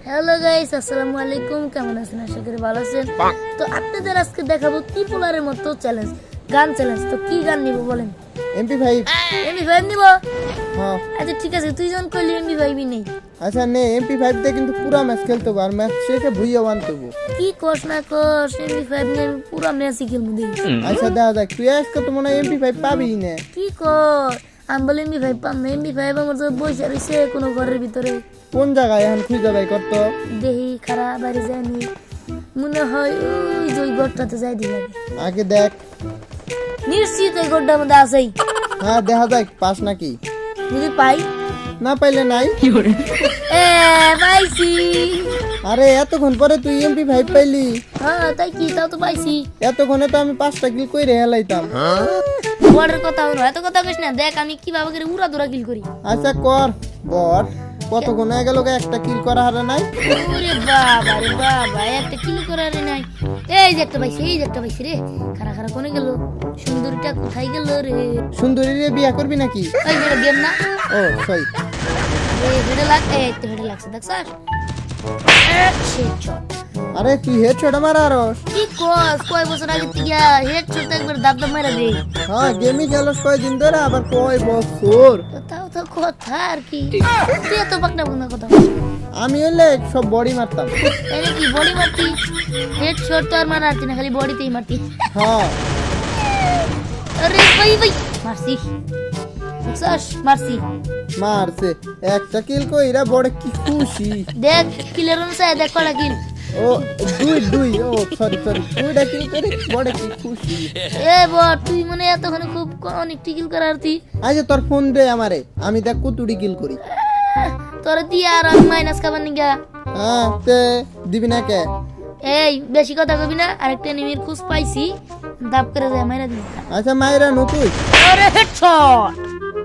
Hello guys, আসসালামু আলাইকুম। কেমন আছেন? আশা করি ভালো আছেন। তো আপনাদের আজকে দেখাবো ত্রিপুলারের মতো চ্যালেঞ্জ, গান চ্যালেঞ্জ। তো কি গান নিব বলেন? MP5 MP5 নিব? হ্যাঁ আচ্ছা ঠিক আছে, তুই যখন কইলি MP5 নেই। আচ্ছা নে MP5 দিয়ে কিন্তু পুরো ম্যাচ খেলতে পার, ম্যাচ শেষে ভুইয়া আনতেবো। কি কোস না কোস, MP5 নিয়ে আমি পুরো ম্যাচই খেলবো দেখি। আচ্ছা দেখা যাক, তুই আজকে তো মনে হয় MP5 পাবি না। কি কর, আমি বলে MP5 পাম না। MP5 আমার তো বসে রয়েছে কোনো ঘরের ভিতরে। কোন জায়গায় এখন খুঁজে বাই করতো? দেহি খারাপ বাড়ি যায়নি, মনে হয় ওই যে ওই ঘরটাতে যাই দিই আগে দেখ। নিশ্চিত ওই ঘরটার মধ্যে আছেই। হ্যাঁ দেখা যাক পাস নাকি। যদি পাই, না পাইলে নাই। এ পাইছি। আরে এতক্ষণ পরে তুই MP5 পাইলি? হ্যাঁ তাই কি, তাও তো পাইছি। এতক্ষণে তো আমি 5টা কিল কইরে হেলাইতাম। বড়ের কথা হলো, এত কথা কইস না। দেখ আমি কিভাবে করে উড়া দুরা কিল করি। আচ্ছা কর বট। কতক্ষণ হয়ে গেল একটা কিল করা হারে নাই? ওরে বাবা রে বাবা, একটা কিল করারে নাই। এই যে একটা পাইছি, এই যে একটা পাইছি রে। খারা খারা কোনে গেল? সুন্দরীটা কোথায় গেল রে? সুন্দরী রে বিয়া করবি নাকি? ওই যে গেম না, ও সরি। এই হেডে লাগ, এই তো হেডে লাগছে দেখ স্যার। আরে তুই হেডশট আমার আরস। কি কস, কয় বছর আগে থেকে হেডশট একবার দাব দাব মারা দে। হ্যাঁ গেমই খেলোস কয়দিন ধরে, আবার কয় বছর। তো তাও তো কথা আর কি, তুই এত পাকনা পাকনা কথা বলিস। আমি হলে সব বডি মারতাম। এনে কি বডি মারতি? হেডশট তো আর মারতি না, খালি বডিতেই মারতি। হ্যাঁ আরে ভাই ভাই, মারছি বুঝছস, মারছি। মারছে একটা কিল কইরা বড় কি খুশি। দেখ কিলের অনুসারে দেখ কটা কিল। ও দুই ও সরি দুইটা কিল করে বড় কি খুশি। এ বট, তুই মনে এতক্ষণ খুব অনেক কিল করার তুই। আচ্ছা তোর ফোন দে আমারে, আমি দেখ কতটি কিল করি। তোর দিয়ে আর আমি মাইনাস খাবার নিগা। হ্যাঁ তে দিবি না কে? এই বেশি কথা কবি না। আরেকটা নিমির খুশ পাইছি, দাব করে যায় মাইরা দিবি। আচ্ছা মাইরা নো তুই। আরে হেডশট।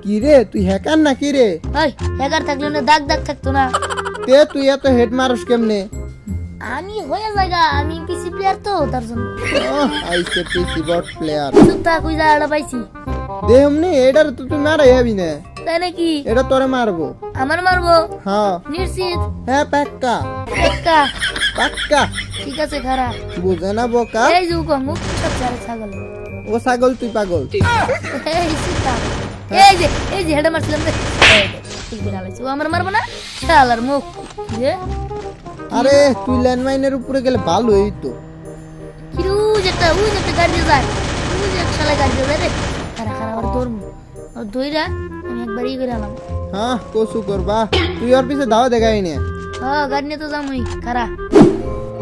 কি রে তুই হ্যাকার নাকি রে? ওই হ্যাকার থাকলে না দাগ দাগ থাকতো না। তে তুই এত হেড মারস কেমনে? আমি হয়ে জায়গা, আমি পিসি প্লেয়ার তো তার জন্য। আইসে পিসি বট প্লেয়ার। সুতা কই জায়গাটা পাইছি। দেহমনি এটার তো তুই মারাই হবি না। তাই নাকি? এটা তোরে মারবো। আমার মারবো? হ্যাঁ নিশ্চিত? হ্যাঁ পাক্কা একা? পাক্কা। ঠিক আছে খারাপ। বুঝে না বোকা। এই যে উকো মুখ চারে ছাগল। ও ছাগল তুই পাগল। এই সুতা, এই যে হেডে মারছিলাম রে। এই দে, ঠিক করে আলাইছি। ও আমার মারবো না? শালার মুখ যে। আরে তুই ল্যান্ডমাইনের উপরে গেলে ভালো হইতো। কিরু যেটা গাড়ি দিয়ে যায়, ওই যে শালা গাড়ি দিয়ে যায় রে। খারা খারা আর দৌড়মু, আর দইরা আমি একবারই করে আলাম। হ্যাঁ কসু করবা, তুই ওর পিছে দাও দেখাই নে। হ্যাঁ গাড়ি নিয়ে তো যামই খারা।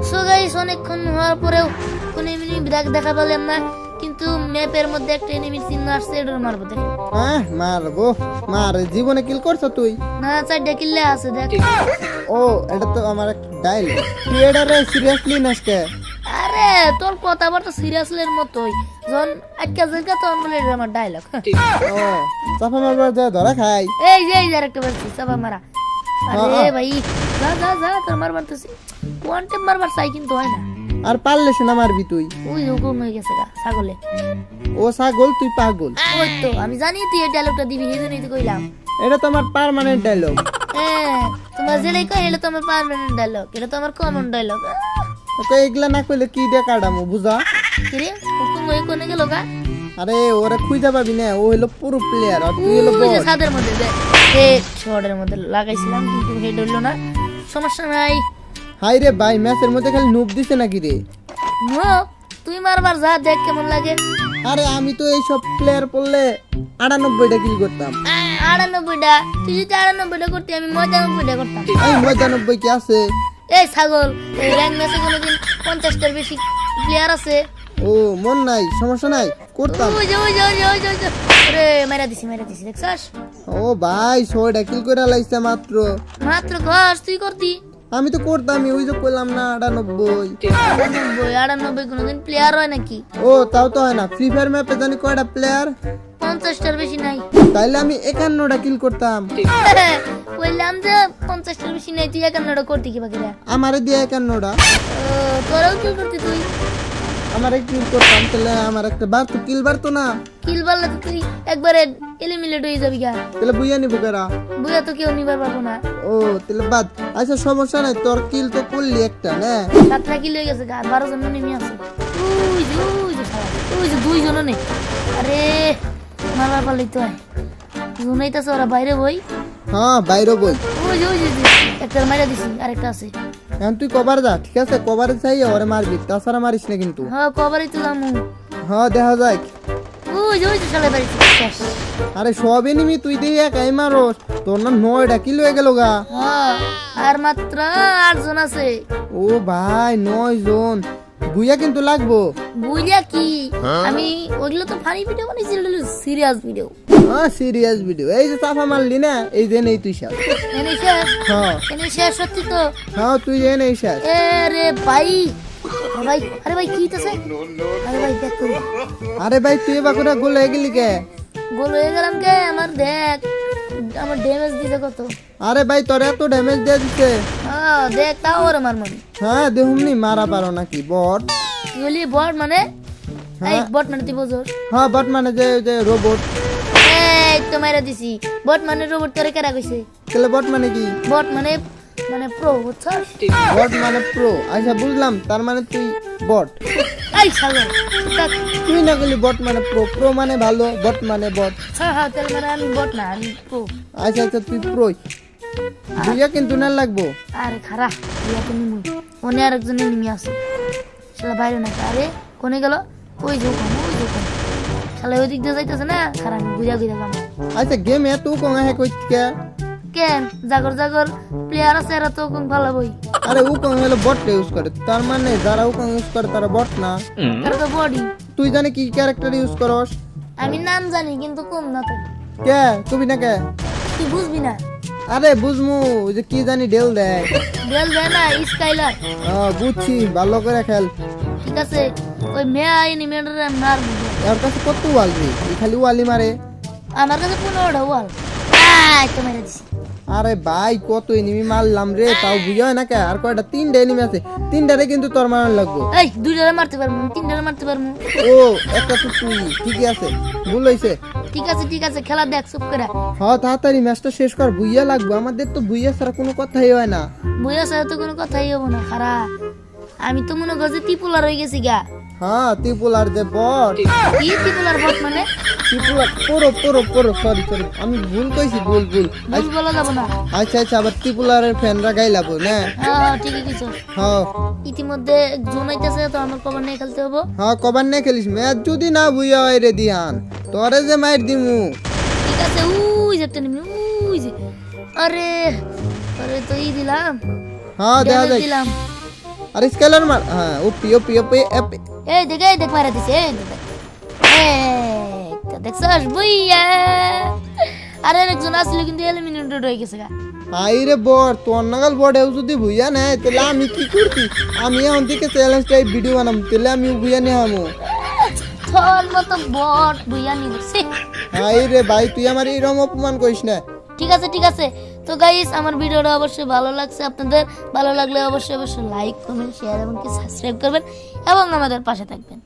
সো গাইস, অনেকক্ষণ হওয়ার পরেও কোনো এনিমি দেখা পেলাম না, কিন্তু ম্যাপের মধ্যে একটা এনিমির চিহ্ন আসছে, এটা মারবো দেখ। হ্যাঁ মারবো, মার। জীবনে কিল করছো তুই? না, 4টা কিল্লে আছে দেখ। ও এটা তো আমার ডাইল। তুই এটা রে সিরিয়াসলি নাসকে? আরে তোর কথাবার্তা সিরিয়াসলের মতোই, যখন আটকা জায়গা তখন বলে এটা আমার ডায়লগ। ও চাপা মারবার যা ধরা খাই। এই যে আরেকটা বলছি চাপা মারা। আরে ভাই যা যা যা, তোর মারবার তো ওয়ান টেপ মারবার চাই, কিন্তু হয় না। আর পারলে সে না মারবি তুই। ওই হুকুম হয়ে গেছে গা ছাগলে। ও ছাগল তুই পাগল। ওই তো আমি জানি তুই এই ডায়লগটা দিবি, এই জন্যই তো কইলাম। এটা তো আমার পার্মানেন্ট ডায়লগ। হ্যাঁ, তোমার যেটাই কই এটা তো আমার পার্মানেন্ট ডায়লগ, এটা তো আমার কমন ডায়লগ। ওকে এগুলা না কইলে কি দিয়ে কাটামু বুঝা? কিরে হুকুম হয়ে কোনে গেল গা? আরে ওরে খুঁজে পাবি না, ও হলো পুরো প্লেয়ার আর তুই হলো ওই যে বট। ছাদের মধ্যে হেড শটের মধ্যে লাগাইছিলাম, কিন্তু হেড হইলো না। সমস্যা নাই। হাই রে ভাই, ম্যাচের মধ্যে খালি নুব দিছে নাকি রে? নো, তুই মারবার যা, দেখ কেমন লাগে। আরে আমি তো এই সব প্লেয়ার পড়লে 98টা কিল করতাম। 98টা? তুই যদি 98টা করতি, আমি 99টা করতাম। এই 99 কি আছে? এই ছাগল, এই র্যাঙ্ক ম্যাচে কোনোদিন 50টার বেশি প্লেয়ার আছে? ও মন নাই, সমস্যা নাই, করতাম। ওই যে আরে মেরা দিছি দেখছস? ও ভাই 6টা কিল করে লাইছে মাত্র। মাত্র ঘর তুই করতি? আমি তো করতামই, ওই যে কইলাম না 98। 98 কোনোদিন প্লেয়ার হয় নাকি? ও তাও তো হয় না। ফ্রি ফায়ার ম্যাপে জানি কয়টা প্লেয়ার? 50টার বেশি নাই। তাইলে আমি 51টা কিল করতাম। বললাম যে 50টার বেশি নাই, তুই 51টা করতি কি বাকিরা? আমারে দিয়ে 51টা। তোরাও কি করতি তুই? আমারে কিল করতাম তাহলে আমার একটা বার তো কিল বার তো না কিল বাড়লে তো তুই একবারে এলিমিনেট হয়ে যাবি গা। তাহলে বুইয়া নিব কেরা বুয়া তো কেউ নিবার পারবো না। ও তাহলে বাদ আচ্ছা সমস্যা নাই তোর কিল তো করলি একটা না 7টা কিল হয়ে গেছে গা, 12 জন নেমে আছে। ওই যে শালা, ওই যে 2 জন নেই। আরে মারার পারলেই তো হয়। জুনাইতেছে ওরা বাইরে বই। হ্যাঁ বাইরে বই ওই যে একটা মাইরা দিছি, আরেকটা আছে। এখন তুই কভার যা ঠিক আছে কভারে চাই ওরে মারবি তাছাড়া মারিস না কিন্তু হ্যাঁ কবারই তো যামু। হ্যাঁ দেখা যায় ওই যে শালা বাড়ি শেষ। আরে সব এনিমি তুই দিয়ে একাই মারস তোর না 9টা কিল হয়ে গেল গা হ্যাঁ আর মাত্র 8 জন আছে। ও ভাই 9 জন বুইয়া কিন্তু লাগবো বুঝলা কি আমি ওগুলো তো ফানি ভিডিও বানাইছি, সিরিয়াস ভিডিও। হ্যাঁ সিরিয়াস ভিডিও এই যে চাপা মারলি না এই যে নেই তুই শেষ এনে শেষ, হ্যাঁ এনে শেষ সত্যি তো। হ্যাঁ তুই যে নেই শেষ এ রে ভাই, আরে ভাই কি হইতাছে? আরে ভাই দেখ তো, আরে ভাই তুই এবার করে গোল হয়ে গেলি কে গোল হয়ে গেলাম কে? আমার দেখ, আমার ড্যামেজ দিছে কত। আরে ভাই তোর এত ড্যামেজ দিয়ে দিচ্ছে হ্যাঁ দেখ তাও ওর আমার মানে হ্যাঁ দেখুমনি মারা পারো নাকি বট কি বলি বট মানে? এই বট মানে তুই বুঝোস? হ্যাঁ বট মানে যে রোবট এই তো মাইরা দিছি। বট মানে রোবট তোরে কেডা কইছে? তাহলে বট মানে কি বট মানে মানে প্রো বুঝছস? বট মানে প্রো আচ্ছা বুঝলাম তার মানে তুই বট এই শালা থাক। তুই না বলি বট মানে প্রো প্রো মানে ভালো বট মানে বট হ্যাঁ তাহলে মানে আমি বট না, আমি প্রো। আচ্ছা আচ্ছা তুই প্রোই বুইয়া কিন্তু না লাগবো আরে খারা ইয়া তুমি মুই মনে আরেকজন এনিমি আছে শালা বাইরে নাকি। আরে কোনে গেল? ওই যে ওখানে শালা ওই দিক দিয়ে যাইতেছে না। খারা আমি ঘুরা যাবো। আচ্ছা গেম এত কম হে কইতে কেন জাগর প্লেয়ার আছে এরা তো কোন ভালো বই। আরে ও কম হলো বট ইউজ করে তার মানে যারা ও কম ইউজ করে তারা বট না এরা তো বডি। তুই জানি কি ক্যারেক্টার ইউজ করস আমি নাম জানি কিন্তু কম না তো। কে তুমি না কে তুই বুঝবি না। আরে বুঝমু ওই যে কি জানি ডেল দেয় বেল দেয় না স্কাইলার। বুঝছি ভালো করে খেল ঠিক আছে ওই মেয়া এনিমেটারে মারবো। এর কাছে কত ওয়াল রে খালি ওয়ালি মারে আমার কাছে 15টা ওয়াল। এই তো মেরে দিছি। আরে ভাই কত এনিমি মারলাম রে তাও বুঝায় না কে আর কয়টা 3টা এনিমি আছে 3টারে কিন্তু তোর মারণ লাগবো এই 2টারে মারতে পারবো, 3টারে মারতে পারবো। ও একটা তো তুই ঠিকই আছে ভুল হইছে ঠিক আছে খেলা দেখ চুপ করে। হ্যাঁ তাড়াতাড়ি ম্যাচটা শেষ কর বুইয়া লাগবে আমাদের তো বুইয়া ছাড়া কোনো কথাই হয় না বইয়া সাথে তো কোনো কথাই হবো না। খারা আমি তো মনে করছি ত্রিপুলার হয়ে গেছি গা। হ্যাঁ ত্রিপুলার যে বট কি ত্রিপুলার বট মানে? ত্রিপুলার পুরো সরি আমি ভুল কইছি ভুল ভুল বলা যাবো না। আচ্ছা আচ্ছা আবার ত্রিপুলারের ফ্যানরা গাইলাবো না হ্যাঁ ঠিকই কিছু। হ্যাঁ ইতিমধ্যে জোন আইতেছে তো আমার কভার নিয়ে খেলতে হবো। হ্যাঁ কবার নে খেলিস ম্যাচ যদি না বুইয়া হয় রে দিহান তোরে যে মাইর দিমু ঠিক আছে উই যে একটা নিমি উই যে। আরে আরে তো দিলাম হ্যাঁ দেখা damage যায় দিলাম। আরে স্কেলার মার হ্যাঁ ওপি এই দেখ মারা দিছে। এই দেখ দেখছস বইয়া। আরে একজন আসলে কিন্তু এলিমিনেটেড হয়ে গেছে গা। আইরে বট তোর নাগাল বটেও যদি বুইয়া নেয় তাহলে আমি কি করতি আমি এখন থেকে চ্যালেঞ্জ টাইপ ভিডিও বানাম তাহলে আমি বুইয়া নিয়ে আমু তোর মতো বট বইয়া নিবছি। আইরে ভাই তুই আমার এরকম অপমান করিস না ঠিক আছে তো গাইস আমার ভিডিওটা অবশ্যই ভালো লাগছে আপনাদের। ভালো লাগলে অবশ্যই লাইক কমেন্ট শেয়ার এবং কি সাবস্ক্রাইব করবেন এবং আমাদের পাশে থাকবেন।